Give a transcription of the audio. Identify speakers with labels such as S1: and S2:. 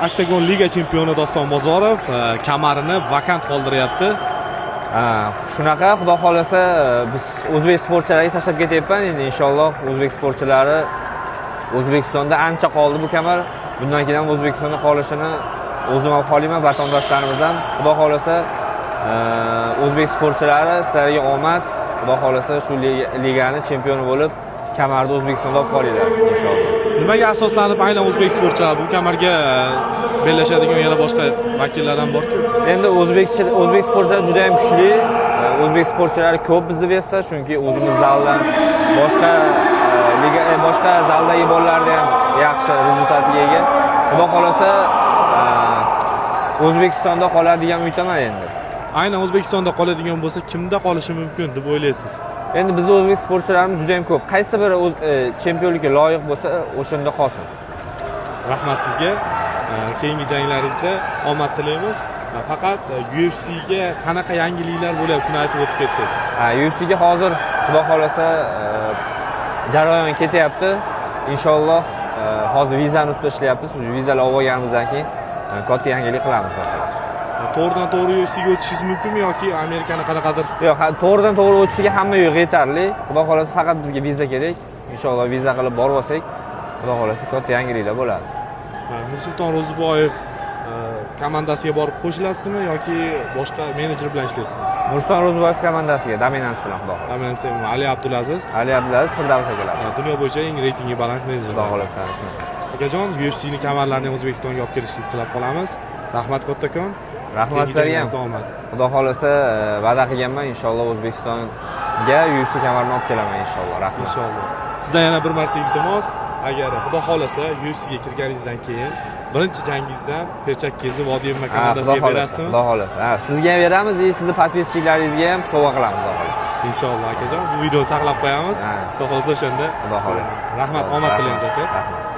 S1: Oktagon Liga chempioni Doston Bozorov kamarini vakant qoldiryapti.
S2: Shunaqa, xudo xolasa biz o'zbek sportchilariga tashlab ketyapman. Endi inshaalloh o'zbek sportchilari O'zbekistonda ancha qoldi bu kamar. Bundan keyin ham O'zbekistonda qolishini o'zim ham xohlayman, vatandoshlarimiz ham. Xudo xolasa o'zbek sportchilari sizlarga omad. Xudo xolasa shu ligani chempioni bo'lib, kamarni O'zbekistonda olib qolinglar inshaalloh.
S1: Nimaga asoslanib aynan o'zbek sportchilar bu kamarga bellashadigan yana boshqa vakillar ham bor-ku?
S2: Endi o'zbek sportchilar juda ham kuchli. O'zbek sportchilari ko'p bizning Vestda, chunki o'zimiz zaldan boshqa zaldagi bolalarda ham yaxshi rezultatga ega. Xudo xolasa O'zbekistonda qoladigan umiddaman endi.
S1: Aynan O'zbekistonda qoladigan bo'lsa, kimda qolishi mumkin deb o'ylaysiz?
S2: Endi bizning o'zbek sportchilarimiz juda ham ko'p. Qaysi biri chempionlikka loyiq bo'lsa, o'shanda qolsin.
S1: Rahmat sizga. Keyingi janglaringizda omad tilaymiz. Faqat UFC'ga qanaqa yangiliklar bo'lyapti, shuni aytib o'tib ketsangiz.
S2: UFC'ga hozir xudo xolasa jarayon ketyapti. Inshaalloh hozir vizani ustida ishlayapmiz. Vizalar olganimizdan keyin katta yangilik qilamiz xolos.
S1: To'g'ridan to'g'ri UFC'ga o'tishingiz mumkinmi yoki Amerikani qanaqadir?
S2: Yo'q, to'g'ridan to'g'ri o'tishiga hamma yo'q yetarli. Xudo xolasa faqat bizga viza kerak. Inshaalloh viza qilib borib olsak, xudo xolasa katta yangiliklar bo'ladi.
S1: Nursulton Ro'ziboyev komandasiga borib qo'shilasizmi yoki boshqa menejer bilan ishlaysizmi?
S2: Nursulton Ro'ziboyev komandasiga dominans bilan xudo xolasa.
S1: Dominans Ali Abdulaziz.
S2: Ali Abdulaziz Firdavs akalar.
S1: Dunyo bo'yicha eng reytingi baland menejer.
S2: Xudo xolasa shuni.
S1: Akajon, UFC'ning kamarlarini O'zbekistonga olib kelishingizni tilab qolamiz. Rahmat kattakon.
S2: Rahmat sizlarga ham. Xudo xolasa va'da qilganman, inshaalloh O'zbekistonga UFC kamarini olib kelaman inshaalloh. Rahmat.
S1: Inshaalloh. Sizdan yana bir marta iltimos, agar xudo xolasa UFC'ga kirganingizdan keyin birinchi jangingizdan perchakkangizni Vodiyeva komandasiga berasizmi?
S2: Xudo xolasa. Sizga ham beramiz, sizni podpischiklaringizga ham sovg'a qilamiz, xudo xolasa.
S1: Inshaalloh akajon, bu videoni saqlab qo'yamiz. Xudo xolasa o'shanda.
S2: Xudo xolasa.
S1: Rahmat, omad tilaymiz aka.
S2: Rahmat.